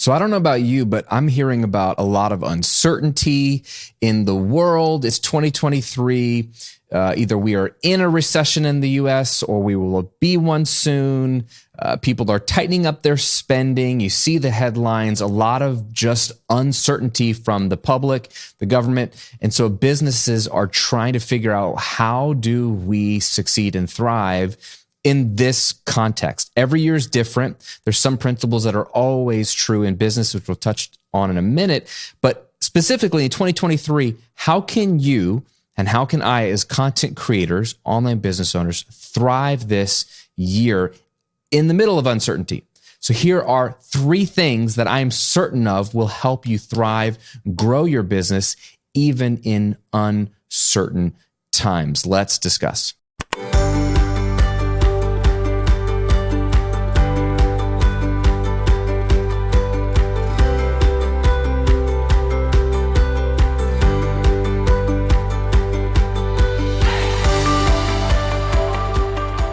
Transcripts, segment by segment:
So I don't know about you, but I'm hearing about a lot of uncertainty in the world. It's 2023. Either we are in a recession in the US or we will be one soon. People are tightening up their spending. You see the headlines, a lot of just uncertainty from the public, the government. And so businesses are trying to figure out, how do we succeed and thrive in this context? Every year is different. There's some principles that are always true in business, which we'll touch on in a minute. But specifically in 2023, how can you and how can I, as content creators, online business owners, thrive this year in the middle of uncertainty? So here are 3 things that I'm certain of will help you thrive, grow your business, even in uncertain times. Let's discuss.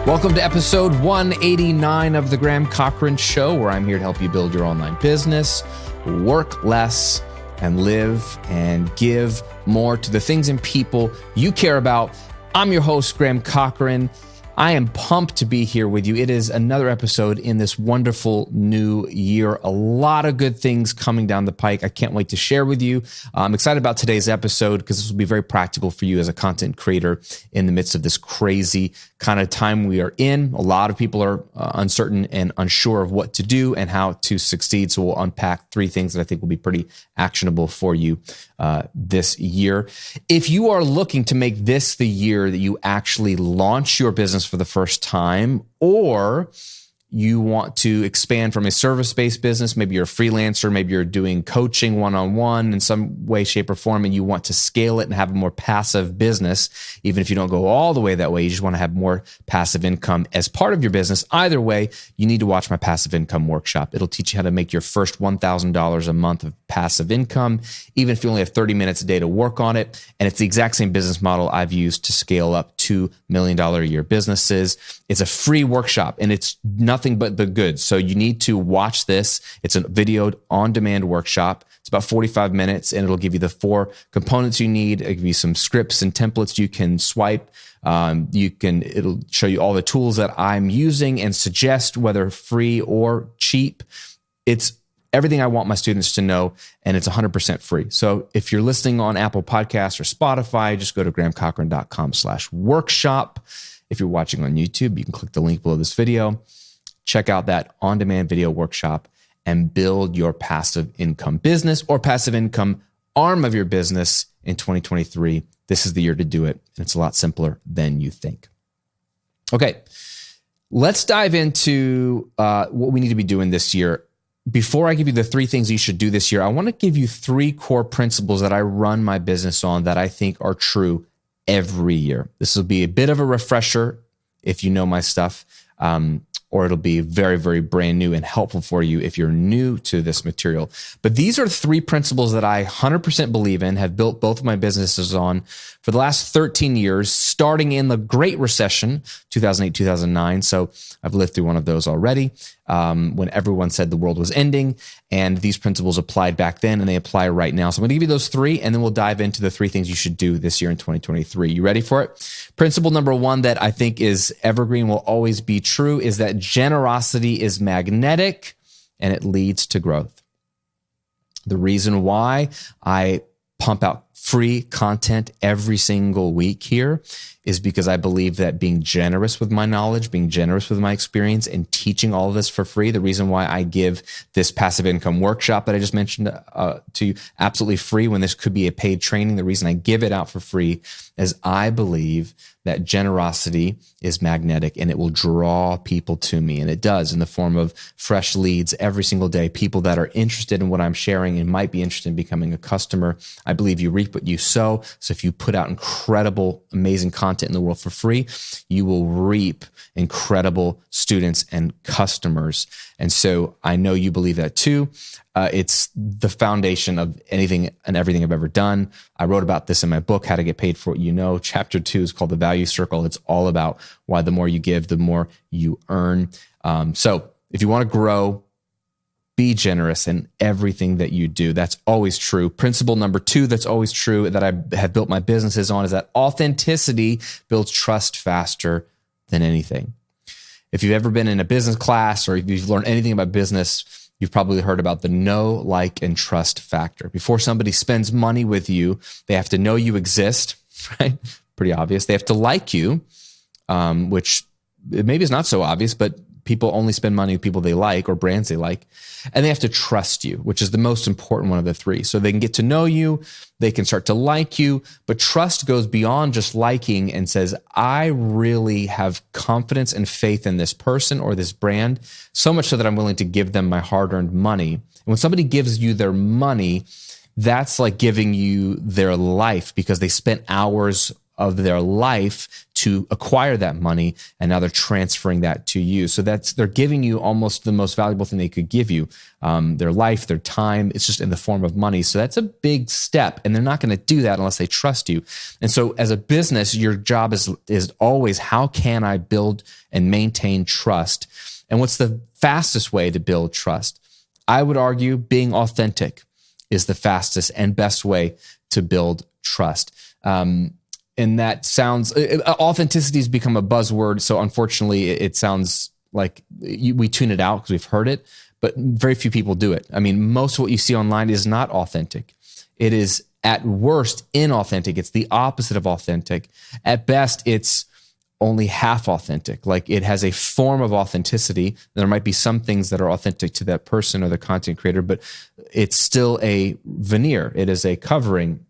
Welcome to episode 189 of the Graham Cochran Show, where I'm here to help you build your online business, work less, and live and give more to the things and people you care about. I'm your host, Graham Cochran. I am pumped to be here with you. It is another episode in this wonderful new year. A lot of good things coming down the pike. I can't wait to share with you. I'm excited about today's episode because this will be very practical for you as a content creator in the midst of this crazy kind of time we are in. A lot of people are uncertain and unsure of what to do and how to succeed. So we'll unpack 3 things that I think will be pretty actionable for you this year. If you are looking to make this the year that you actually launch your business for the first time, or you want to expand from a service-based business, maybe you're a freelancer, maybe you're doing coaching one-on-one in some way, shape, or form, and you want to scale it and have a more passive business, even if you don't go all the way that way, you just want to have more passive income as part of your business. Either way, you need to watch my passive income workshop. It'll teach you how to make your first $1,000 a month of passive income, even if you only have 30 minutes a day to work on it. And it's the exact same business model I've used to scale up $2 million a year businesses. It's a free workshop and it's nothing but the goods. So you need to watch this. It's a video on demand workshop. It's about 45 minutes and it'll give you the 4 components you need. It'll give you some scripts and templates you can swipe. It'll show you all the tools that I'm using and suggest, whether free or cheap. It's everything I want my students to know, and it's 100% free. So if you're listening on Apple Podcasts or Spotify, just go to grahamcochran.com/workshop. If you're watching on YouTube, you can click the link below this video. Check out that on-demand video workshop and build your passive income business or passive income arm of your business in 2023. This is the year to do it, and it's a lot simpler than you think. Okay, let's dive into what we need to be doing this year. Before I give you the 3 things you should do this year, I want to give you 3 core principles that I run my business on that I think are true every year. This will be a bit of a refresher if you know my stuff, or it'll be very, very brand new and helpful for you if you're new to this material. But these are 3 principles that I 100% believe in, have built both of my businesses on for the last 13 years, starting in the Great Recession, 2008, 2009. So I've lived through one of those already, when everyone said the world was ending. And these principles applied back then and they apply right now. So I'm going to give you those 3, and then we'll dive into the 3 things you should do this year in 2023. You ready for it? Principle number 1 that I think is evergreen, will always be true, is that generosity is magnetic and it leads to growth. The reason why I pump out free content every single week here is because I believe that being generous with my knowledge, being generous with my experience, and teaching all of this for free, the reason why I give this passive income workshop that I just mentioned to you absolutely free when this could be a paid training, the reason I give it out for free is I believe that generosity is magnetic and it will draw people to me. And it does, in the form of fresh leads every single day, people that are interested in what I'm sharing and might be interested in becoming a customer. I believe you reap what you sow. So if you put out incredible, amazing content in the world for free, you will reap incredible students and customers. And so I know you believe that too. It's the foundation of anything and everything I've ever done. I wrote about this in my book, How to Get Paid for What You Know. Chapter 2 is called The Value Circle. It's all about why the more you give, the more you earn. So if you want to grow, be generous in everything that you do. That's always true. Principle number 2 that's always true that I have built my businesses on is that authenticity builds trust faster than anything. If you've ever been in a business class or if you've learned anything about business, you've probably heard about the know, like, and trust factor. Before somebody spends money with you, they have to know you exist, right? Pretty obvious. They have to like you, which maybe is not so obvious, but people only spend money with people they like or brands they like. And they have to trust you, which is the most important one of the 3. So they can get to know you, they can start to like you, but trust goes beyond just liking and says, I really have confidence and faith in this person or this brand, so much so that I'm willing to give them my hard-earned money. And when somebody gives you their money, that's like giving you their life because they spent hours of their life to acquire that money, and now they're transferring that to you. So they're giving you almost the most valuable thing they could give you, their life, their time. It's just in the form of money. So that's a big step, and they're not going to do that unless they trust you. And so as a business, your job is always, how can I build and maintain trust? And what's the fastest way to build trust? I would argue being authentic is the fastest and best way to build trust. And that sounds, authenticity has become a buzzword. So unfortunately, it sounds like we tune it out because we've heard it, but very few people do it. I mean, most of what you see online is not authentic. It is at worst inauthentic. It's the opposite of authentic. At best, it's only half authentic. Like it has a form of authenticity. There might be some things that are authentic to that person or the content creator, but it's still a veneer. It is a covering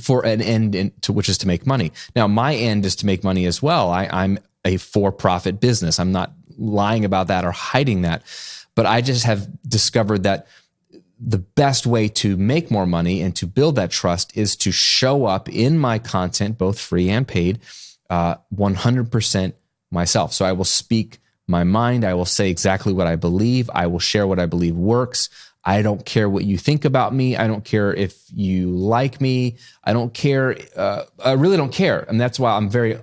for an end which is to make money. Now, my end is to make money as well. I'm a for-profit business. I'm not lying about that or hiding that, but I just have discovered that the best way to make more money and to build that trust is to show up in my content, both free and paid, 100% myself. So I will speak my mind. I will say exactly what I believe. I will share what I believe works. I don't care what you think about me. I don't care if you like me. I don't care. I really don't care. And that's why I'm very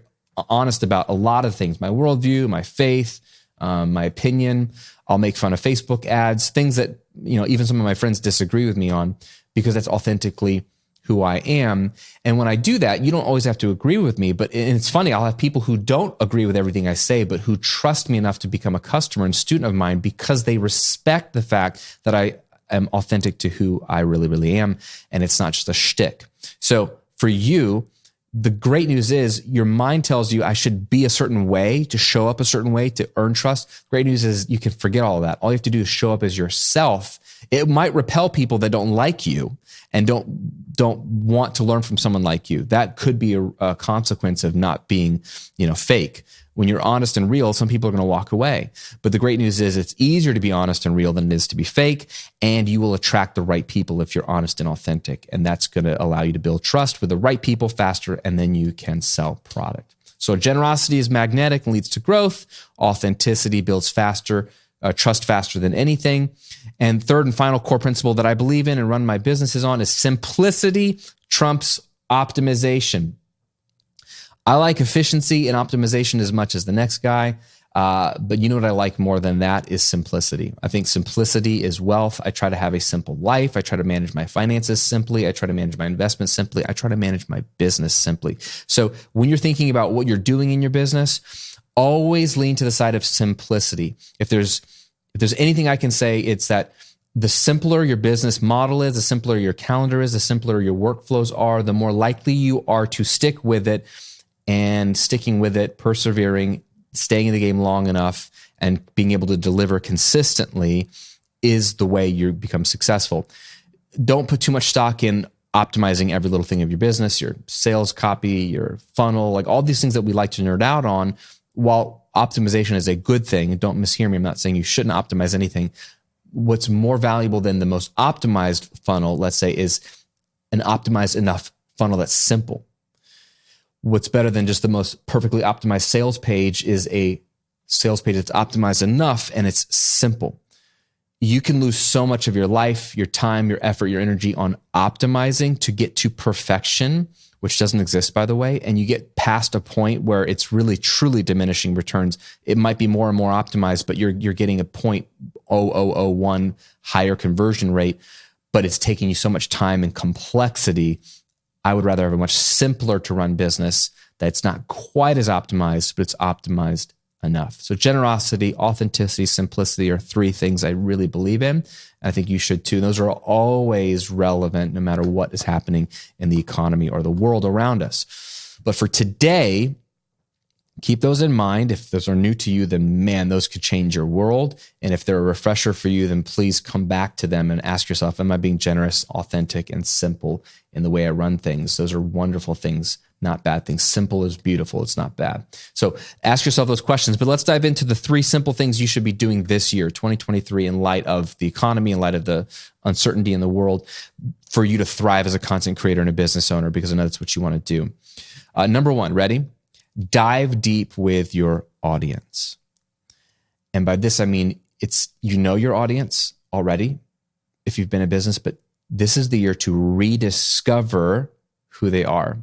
honest about a lot of things, my worldview, my faith, my opinion. I'll make fun of Facebook ads, things that, even some of my friends disagree with me on, because that's authentically who I am. And when I do that, you don't always have to agree with me, but it's funny, I'll have people who don't agree with everything I say, but who trust me enough to become a customer and student of mine because they respect the fact that I am authentic to who I really, really am. And it's not just a shtick. So for you, the great news is your mind tells you I should be a certain way, to show up a certain way, to earn trust. Great news is you can forget all of that. All you have to do is show up as yourself. It might repel people that don't like you and don't want to learn from someone like you. That could be a consequence of not being, fake. When you're honest and real, some people are going to walk away. But the great news is it's easier to be honest and real than it is to be fake, and you will attract the right people if you're honest and authentic. And that's going to allow you to build trust with the right people faster, and then you can sell product. So generosity is magnetic and leads to growth. Authenticity builds faster, trust faster than anything. And third and final core principle that I believe in and run my businesses on is simplicity trumps optimization. I like efficiency and optimization as much as the next guy. But you know what I like more than that is simplicity. I think simplicity is wealth. I try to have a simple life. I try to manage my finances simply. I try to manage my investments simply. I try to manage my business simply. So when you're thinking about what you're doing in your business, always lean to the side of simplicity. If there's anything I can say, it's that the simpler your business model is, the simpler your calendar is, the simpler your workflows are, the more likely you are to stick with it. And sticking with it, persevering, staying in the game long enough, and being able to deliver consistently is the way you become successful. Don't put too much stock in optimizing every little thing of your business, your sales copy, your funnel, like all these things that we like to nerd out on. While optimization is a good thing, and don't mishear me, I'm not saying you shouldn't optimize anything. What's more valuable than the most optimized funnel, let's say, is an optimized enough funnel that's simple. What's better than just the most perfectly optimized sales page is a sales page that's optimized enough and it's simple. You can lose so much of your life, your time, your effort, your energy on optimizing to get to perfection which doesn't exist, by the way, and you get past a point where it's really truly diminishing returns, it might be more and more optimized, but you're getting a 0.0001 higher conversion rate, but it's taking you so much time and complexity. I would rather have a much simpler to run business that's not quite as optimized, but it's optimized enough. So generosity, authenticity, simplicity are three things I really believe in. I think you should too. Those are always relevant no matter what is happening in the economy or the world around us. But for today, keep those in mind. If those are new to you, then man, those could change your world. And if they're a refresher for you, then please come back to them and ask yourself, am I being generous, authentic, and simple in the way I run things? Those are wonderful things, not bad things. Simple is beautiful. It's not bad. So ask yourself those questions, but let's dive into the three simple things you should be doing this year, 2023, in light of the economy, in light of the uncertainty in the world, for you to thrive as a content creator and a business owner, because I know that's what you want to do. Number one, ready? Dive deep with your audience. And by this, I mean, you know your audience already if you've been in business, but this is the year to rediscover who they are.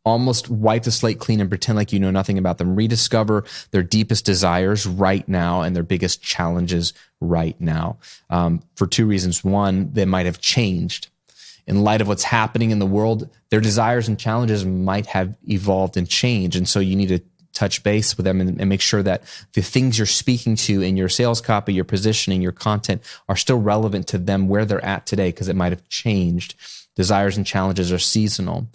Almost wipe the slate clean and pretend like you know nothing about them. Rediscover their deepest desires right now and their biggest challenges right now. For two reasons. One, they might have changed. In light of what's happening in the world, their desires and challenges might have evolved and changed. And so you need to touch base with them and make sure that the things you're speaking to in your sales copy, your positioning, your content are still relevant to them where they're at today, because it might have changed. Desires and challenges are seasonal.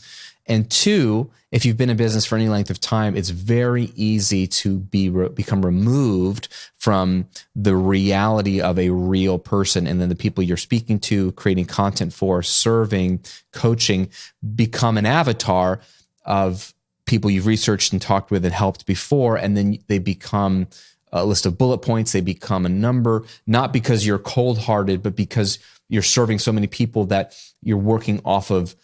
And two, if you've been in business for any length of time, it's very easy to become removed from the reality of a real person. And then the people you're speaking to, creating content for, serving, coaching, become an avatar of people you've researched and talked with and helped before. And then they become a list of bullet points. They become a number, not because you're cold-hearted, but because you're serving so many people that you're working off of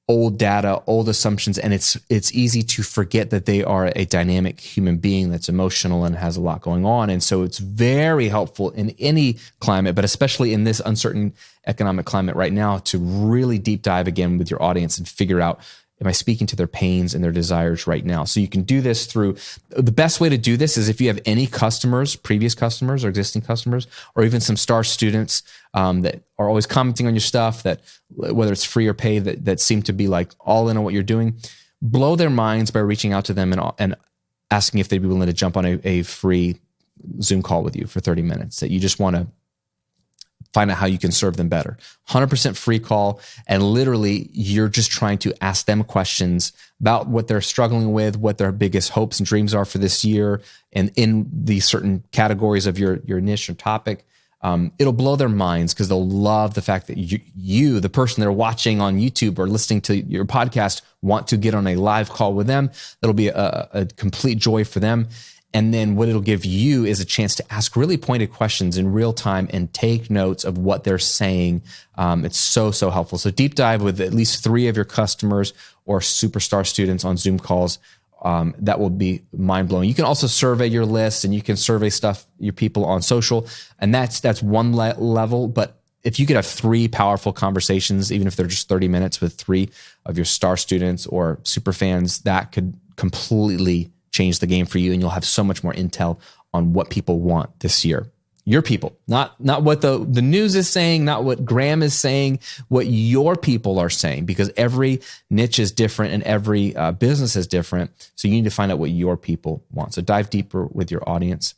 old data, old assumptions, and it's easy to forget that they are a dynamic human being that's emotional and has a lot going on. And so it's very helpful in any climate, but especially in this uncertain economic climate right now, to really deep dive again with your audience and figure out, am I speaking to their pains and their desires right now? So you can do this through, the best way to do this is if you have any customers, previous customers or existing customers, or even some star students that are always commenting on your stuff, that whether it's free or paid, that seem to be like all in on what you're doing, blow their minds by reaching out to them and asking if they'd be willing to jump on a free Zoom call with you for 30 minutes, that you just want to find out how you can serve them better. 100% free call. And literally, you're just trying to ask them questions about what they're struggling with, what their biggest hopes and dreams are for this year, and in the certain categories of your niche or topic. It'll blow their minds because they'll love the fact that you, the person they're watching on YouTube or listening to your podcast, want to get on a live call with them. That'll be a complete joy for them. And then what it'll give you is a chance to ask really pointed questions in real time and take notes of what they're saying. It's so helpful. So deep dive with at least 3 of your customers or superstar students on Zoom calls. That will be mind blowing. You can also survey your list, and you can survey your people on social. And that's one level. But if you could have 3 powerful conversations, even if they're just 30 minutes with 3 of your star students or super fans, that could completely change the game for you, and you'll have so much more intel on what people want this year. Your people, not what the news is saying, not what Graham is saying, what your people are saying, because every niche is different and every business is different. So you need to find out what your people want. So dive deeper with your audience.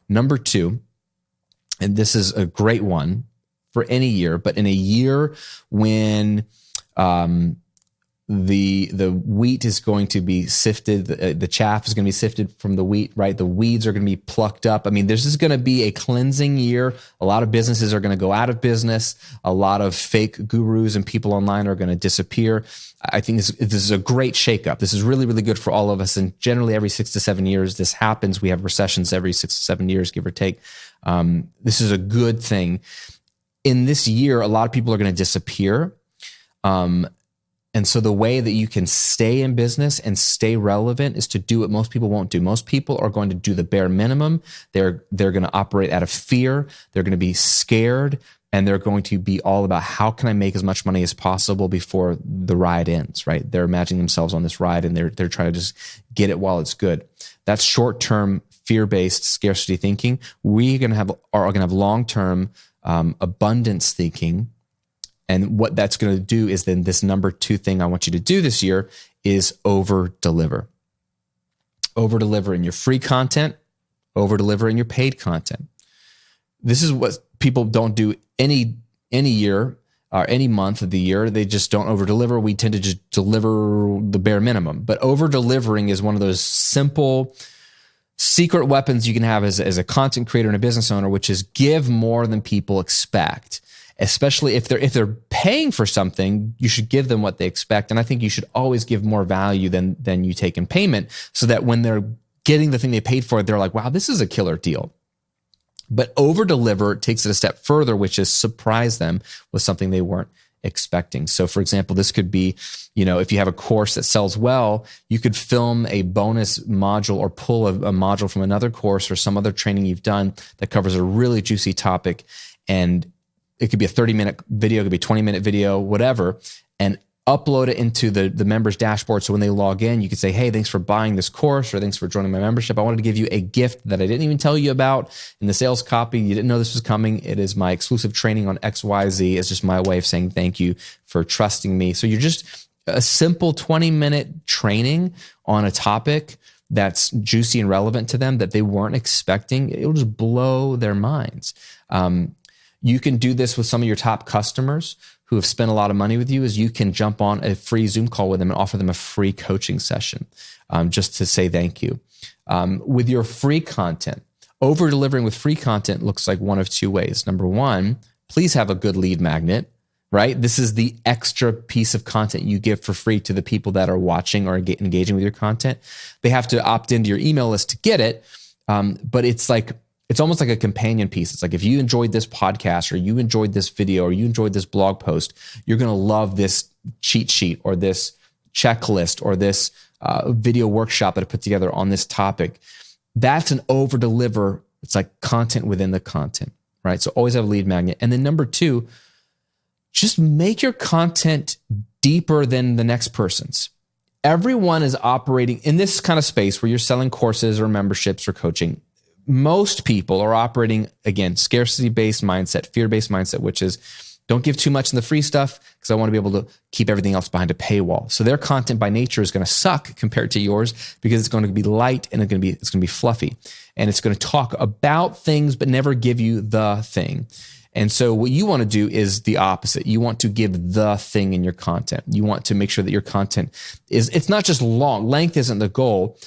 Number 2, and this is a great one for any year, but in a year when the wheat is going to be sifted, the chaff is going to be sifted from the wheat, right? The weeds are going to be plucked up. I mean, this is going to be a cleansing year. A lot of businesses are going to go out of business. A lot of fake gurus and people online are going to disappear. I think this is a great shakeup. This is really, really good for all of us. And generally every 6 to 7 years, this happens. We have recessions every 6 to 7 years, give or take. This is a good thing. In this year, a lot of people are going to disappear. And so the way that you can stay in business and stay relevant is to do what most people won't do. Most people are going to do the bare minimum. They're going to operate out of fear. They're going to be scared. and they're going to be all about how can I make as much money as possible before the ride ends, right? They're imagining themselves on this ride and they're trying to just get it while it's good. That's short-term, fear-based scarcity thinking. We are going to have long-term abundance thinking. And what that's going to do is then this number 2 thing I want you to do this year is over-deliver. Over-deliver in your free content, over-deliver in your paid content. This is what people don't do any year or any month of the year. They just don't over-deliver. We tend to just deliver the bare minimum. But over-delivering is one of those simple secret weapons you can have as a content creator and a business owner, which is give more than people expect. Especially if they're paying for something, you should give them what they expect. And I think you should always give more value than you take in payment, so that when they're getting the thing they paid for, they're like, wow, this is a killer deal. But over-deliver takes it a step further, which is surprise them with something they weren't expecting. So for example, this could be, if you have a course that sells well, you could film a bonus module or pull a module from another course or some other training you've done that covers a really juicy topic. And it could be a 30-minute video, it could be a 20-minute video, whatever, and upload it into the members dashboard. So when they log in, you could say, hey, thanks for buying this course, or thanks for joining my membership. I wanted to give you a gift that I didn't even tell you about in the sales copy. You didn't know this was coming. It is my exclusive training on XYZ. It's just my way of saying thank you for trusting me. So you're just a simple 20-minute training on a topic that's juicy and relevant to them that they weren't expecting. It'll just blow their minds. You can do this with some of your top customers who have spent a lot of money with you, is you can jump on a free Zoom call with them and offer them a free coaching session just to say thank you. With your free content, over-delivering with free content looks like one of 2 ways. Number 1, please have a good lead magnet, right? This is the extra piece of content you give for free to the people that are watching or engaging with your content. They have to opt into your email list to get it, but it's almost like a companion piece. It's like if you enjoyed this podcast or you enjoyed this video or you enjoyed this blog post, you're going to love this cheat sheet or this checklist or this video workshop that I put together on this topic. That's an over-deliver. It's like content within the content, right? So always have a lead magnet. And then number 2, just make your content deeper than the next person's. Everyone is operating in this kind of space where you're selling courses or memberships or coaching. Most people are operating, again, scarcity-based mindset, fear-based mindset, which is don't give too much in the free stuff because I want to be able to keep everything else behind a paywall. So their content by nature is going to suck compared to yours because it's going to be light and it's going to be fluffy. And it's going to talk about things but never give you the thing. And so what you want to do is the opposite. You want to give the thing in your content. You want to make sure that your content it's not just long. Length isn't the goal.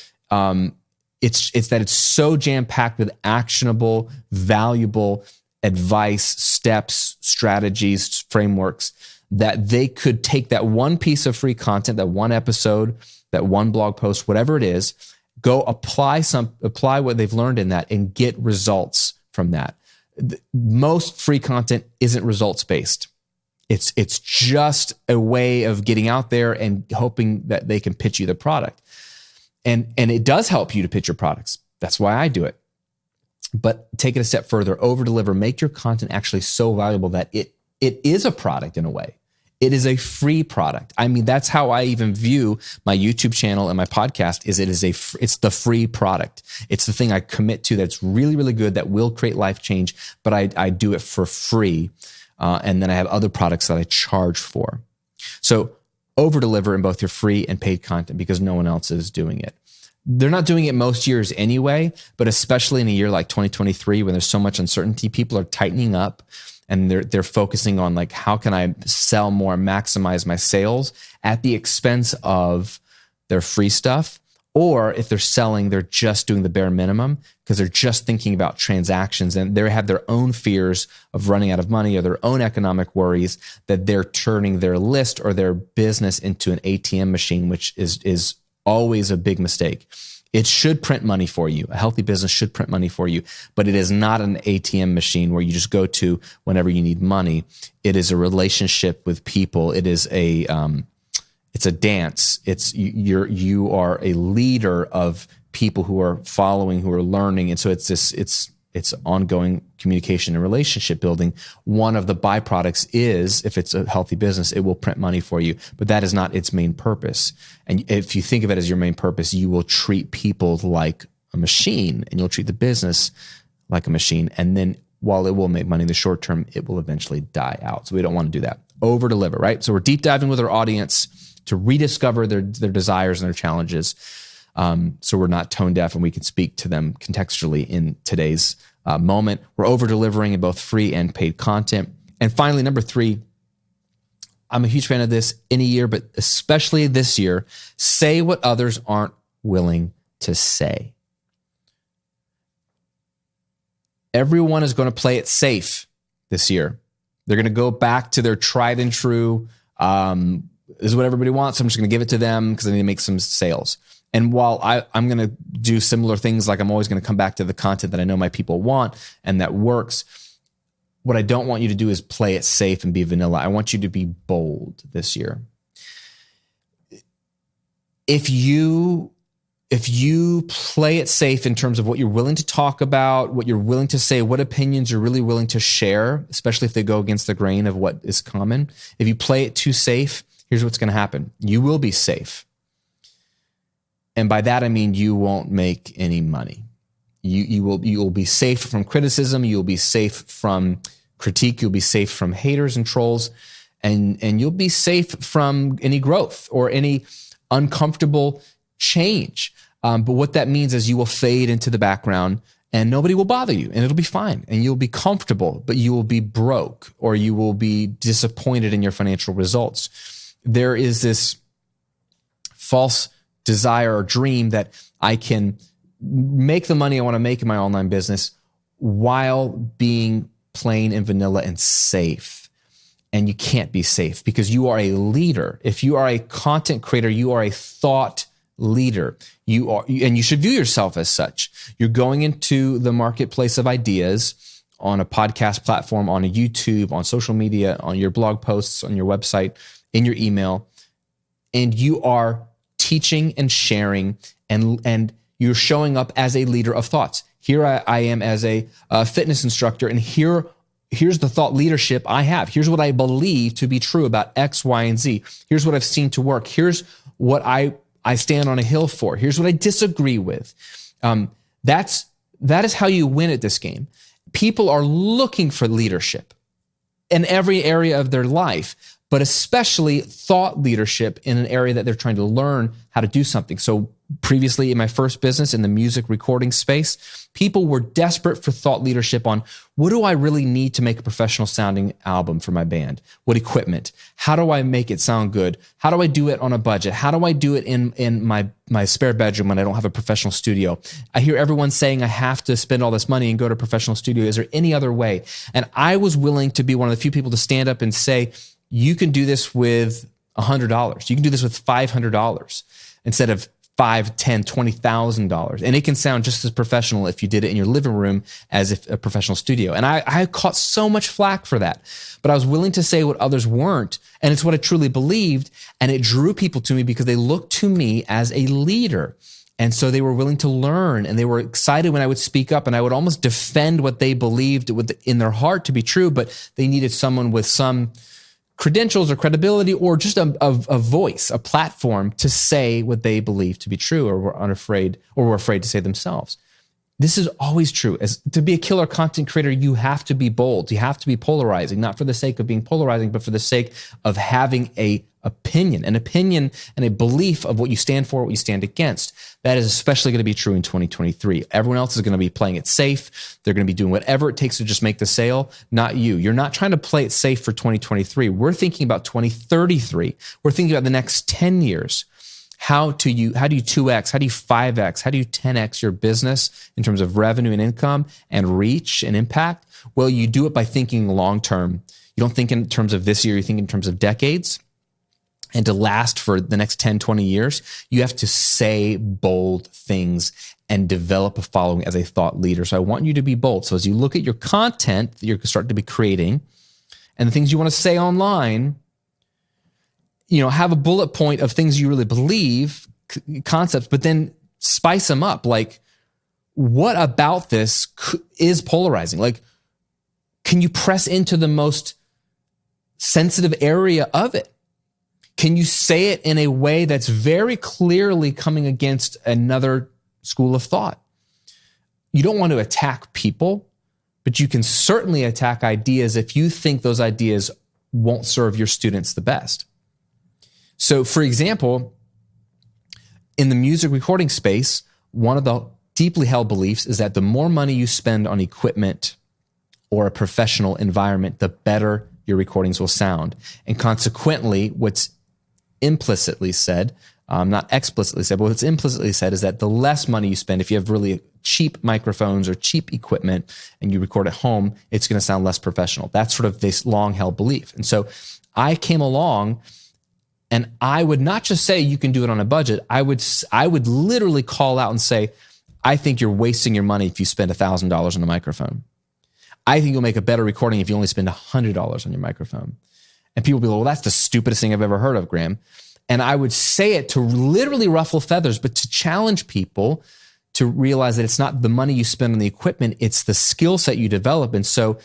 It's that it's so jam-packed with actionable, valuable advice, steps, strategies, frameworks that they could take that one piece of free content, that one episode, that one blog post, whatever it is, go apply what they've learned in that and get results from that. Most free content isn't results-based. It's just a way of getting out there and hoping that they can pitch you the product. And it does help you to pitch your products. That's why I do it. But take it a step further, over-deliver, make your content actually so valuable that it is a product in a way. It is a free product. I mean, that's how I even view my YouTube channel and my podcast it's the free product. It's the thing I commit to that's really, really good, that will create life change, but I do it for free. And then I have other products that I charge for. So over-deliver in both your free and paid content because no one else is doing it. They're not doing it most years anyway, but especially in a year like 2023 when there's so much uncertainty, people are tightening up and they're focusing on like, how can I sell more, maximize my sales at the expense of their free stuff? Or if they're selling, they're just doing the bare minimum because they're just thinking about transactions and they have their own fears of running out of money or their own economic worries that they're turning their list or their business into an ATM machine, which is always a big mistake. It should print money for you. A healthy business should print money for you, but it is not an ATM machine where you just go to whenever you need money. It is a relationship with people. It is it's a dance. You are a leader of people who are following, who are learning. And so it's It's ongoing communication and relationship building. One of the byproducts is, if it's a healthy business, it will print money for you, but that is not its main purpose. And if you think of it as your main purpose, you will treat people like a machine, and you'll treat the business like a machine. And then while it will make money in the short term, it will eventually die out. So we don't want to do that. Over deliver, right? So we're deep diving with our audience to rediscover their desires and their challenges. So we're not tone deaf and we can speak to them contextually in today's moment. We're over delivering in both free and paid content. And finally, number 3, I'm a huge fan of this any year, but especially this year, say what others aren't willing to say. Everyone is going to play it safe this year. They're going to go back to their tried and true, this is what everybody wants, so I'm just going to give it to them because I need to make some sales. And while I'm going to do similar things, like I'm always going to come back to the content that I know my people want and that works, what I don't want you to do is play it safe and be vanilla. I want you to be bold this year. If you play it safe in terms of what you're willing to talk about, what you're willing to say, what opinions you're really willing to share, especially if they go against the grain of what is common, if you play it too safe, here's what's going to happen. You will be safe. And by that, I mean you won't make any money. You will be safe from criticism. You'll be safe from critique. You'll be safe from haters and trolls. And you'll be safe from any growth or any uncomfortable change. But what that means is you will fade into the background and nobody will bother you and it'll be fine. And you'll be comfortable, but you will be broke or you will be disappointed in your financial results. There is this false desire or dream that I can make the money I want to make in my online business while being plain and vanilla and safe. And you can't be safe because you are a leader. If you are a content creator, you are a thought leader. You are, and you should view yourself as such. You're going into the marketplace of ideas on a podcast platform, on a YouTube, on social media, on your blog posts, on your website, in your email, and you are teaching and sharing, and you're showing up as a leader of thoughts. Here I am as a fitness instructor, and here's the thought leadership I have. Here's what I believe to be true about X, Y, and Z. Here's what I've seen to work. Here's what I stand on a hill for. Here's what I disagree with. That is how you win at this game. People are looking for leadership in every area of their life, but especially thought leadership in an area that they're trying to learn how to do something. So previously in my first business in the music recording space, people were desperate for thought leadership on what do I really need to make a professional sounding album for my band? What equipment? How do I make it sound good? How do I do it on a budget? How do I do it in my spare bedroom when I don't have a professional studio? I hear everyone saying I have to spend all this money and go to a professional studio. Is there any other way? And I was willing to be one of the few people to stand up and say, you can do this with $100. You can do this with $500 instead of $5,000, $10,000, $20,000. And it can sound just as professional if you did it in your living room as if a professional studio. And I caught so much flack for that. But I was willing to say what others weren't. And it's what I truly believed. And it drew people to me because they looked to me as a leader. And so they were willing to learn and they were excited when I would speak up and I would almost defend what they believed in their heart to be true. But they needed someone with some credentials or credibility or just a voice, a platform to say what they believe to be true or were unafraid or were afraid to say themselves. This is always true. As to be a killer content creator, you have to be bold. You have to be polarizing, not for the sake of being polarizing, but for the sake of having an opinion and a belief of what you stand for, what you stand against. That is especially going to be true in 2023. Everyone else is going to be playing it safe. They're going to be doing whatever it takes to just make the sale, not you. You're not trying to play it safe for 2023. We're thinking about 2033. We're thinking about the next 10 years. How do you 2X? How do you 5X? How do you 10X your business in terms of revenue and income and reach and impact? Well, you do it by thinking long-term. You don't think in terms of this year, you think in terms of decades. And to last for the next 10, 20 years, you have to say bold things and develop a following as a thought leader. So I want you to be bold. So as you look at your content that you're starting to be creating and the things you want to say online, have a bullet point of things you really believe, concepts, but then spice them up. Like, what about this is polarizing? Like, can you press into the most sensitive area of it? Can you say it in a way that's very clearly coming against another school of thought? You don't want to attack people, but you can certainly attack ideas if you think those ideas won't serve your students the best. So, for example, in the music recording space, one of the deeply held beliefs is that the more money you spend on equipment or a professional environment, the better your recordings will sound. And consequently, what's implicitly said, not explicitly said, but what's implicitly said is that the less money you spend, if you have really cheap microphones or cheap equipment and you record at home, it's going to sound less professional. That's sort of this long-held belief. And so I came along and I would not just say you can do it on a budget. I would literally call out and say, I think you're wasting your money if you spend $1,000 on a microphone. I think you'll make a better recording if you only spend $100 on your microphone. And people will be like, well, that's the stupidest thing I've ever heard of, Graham. And I would say it to literally ruffle feathers, but to challenge people to realize that it's not the money you spend on the equipment, it's the skill set you develop. And so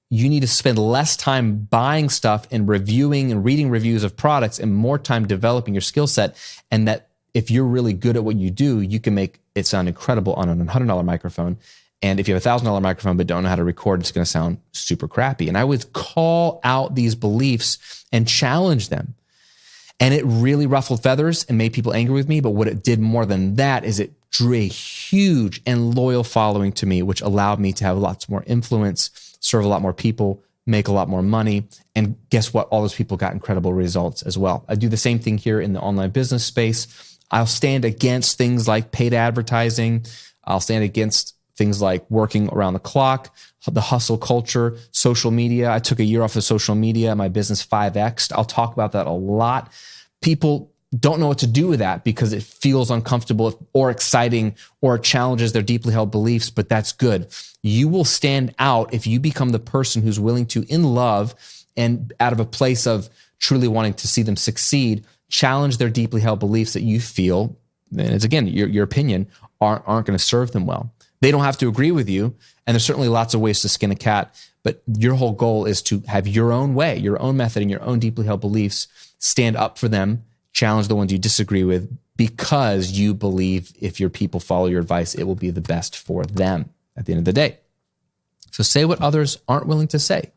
you need to spend less time buying stuff and reviewing and reading reviews of products and more time developing your skill set. And that if you're really good at what you do, you can make it sound incredible on a $100 microphone. And if you have a $1,000 microphone but don't know how to record, it's going to sound super crappy. And I would call out these beliefs and challenge them. And it really ruffled feathers and made people angry with me. But what it did more than that is it drew a huge and loyal following to me, which allowed me to have lots more influence, serve a lot more people, make a lot more money. And guess what? All those people got incredible results as well. I do the same thing here in the online business space. I'll stand against things like paid advertising. I'll stand against things like working around the clock, the hustle culture, social media. I took a year off of social media. My business 5X'd. I'll talk about that a lot. People don't know what to do with that because it feels uncomfortable or exciting or challenges their deeply held beliefs, but that's good. You will stand out if you become the person who's willing to, in love and out of a place of truly wanting to see them succeed, challenge their deeply held beliefs that you feel, and it's again, your opinion, aren't going to serve them well. They don't have to agree with you, and there's certainly lots of ways to skin a cat, but your whole goal is to have your own way, your own method, and your own deeply held beliefs, stand up for them, challenge the ones you disagree with, because you believe if your people follow your advice, it will be the best for them at the end of the day. So say what others aren't willing to say.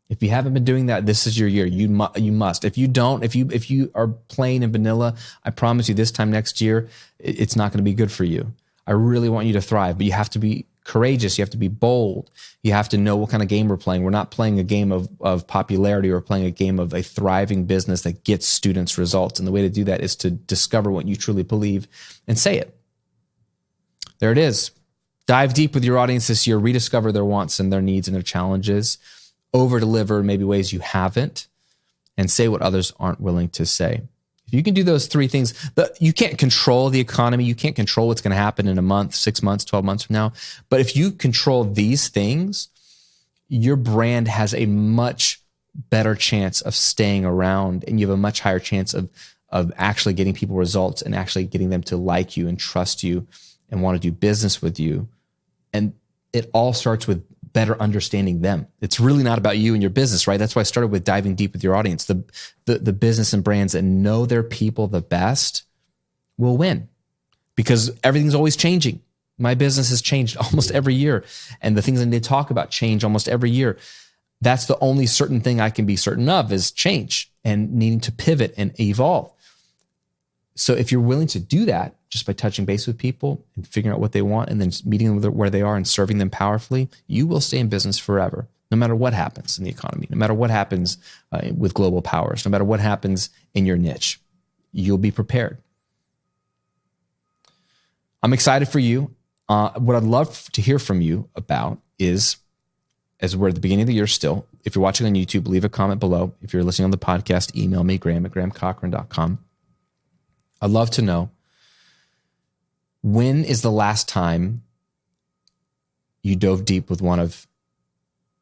If you haven't been doing that, this is your year. You must. If you don't, if you are plain and vanilla, I promise you this time next year, it's not going to be good for you. I really want you to thrive, but you have to be courageous. You have to be bold. You have to know what kind of game we're playing. We're not playing a game of popularity. We're playing a game of a thriving business that gets students results. And the way to do that is to discover what you truly believe and say it. There it is. Dive deep with your audience this year. Rediscover their wants and their needs and their challenges. Over-deliver maybe ways you haven't. And say what others aren't willing to say. If you can do those three things, you can't control the economy. You can't control what's going to happen in a month, 6 months, 12 months from now. But if you control these things, your brand has a much better chance of staying around, and you have a much higher chance of actually getting people results and actually getting them to like you and trust you and want to do business with you. And it all starts with better understanding them. It's really not about you and your business, right? That's why I started with diving deep with your audience. The business and brands that know their people the best will win because everything's always changing. My business has changed almost every year, and the things I need to talk about change almost every year. That's the only certain thing I can be certain of is change and needing to pivot and evolve. So if you're willing to do that just by touching base with people and figuring out what they want and then meeting them where they are and serving them powerfully, you will stay in business forever, no matter what happens in the economy, no matter what happens with global powers, no matter what happens in your niche. You'll be prepared. I'm excited for you. What I'd love to hear from you about is, as we're at the beginning of the year still, if you're watching on YouTube, leave a comment below. If you're listening on the podcast, email me, graham@grahamcochran.com. I'd love to know, when is the last time you dove deep with one of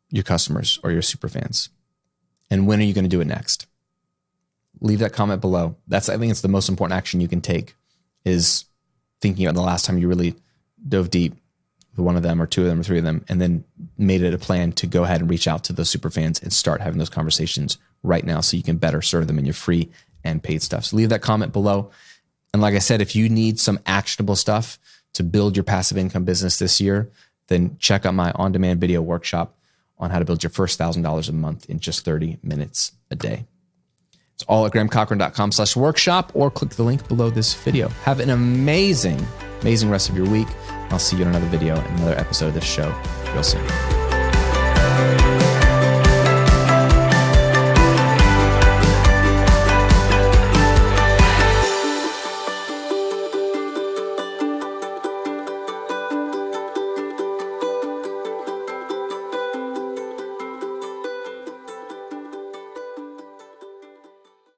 your customers or your superfans? And when are you going to do it next? Leave that comment below. I think it's the most important action you can take, is thinking about the last time you really dove deep with one of them or two of them or three of them, and then made it a plan to go ahead and reach out to those super fans and start having those conversations right now so you can better serve them in your free and paid stuff. So leave that comment below. And like I said, if you need some actionable stuff to build your passive income business this year, then check out my on-demand video workshop on how to build your first $1,000 a month in just 30 minutes a day. It's all at grahamcochran.com/workshop, or click the link below this video. Have an amazing rest of your week. I'll see you in another video and another episode of this show real soon.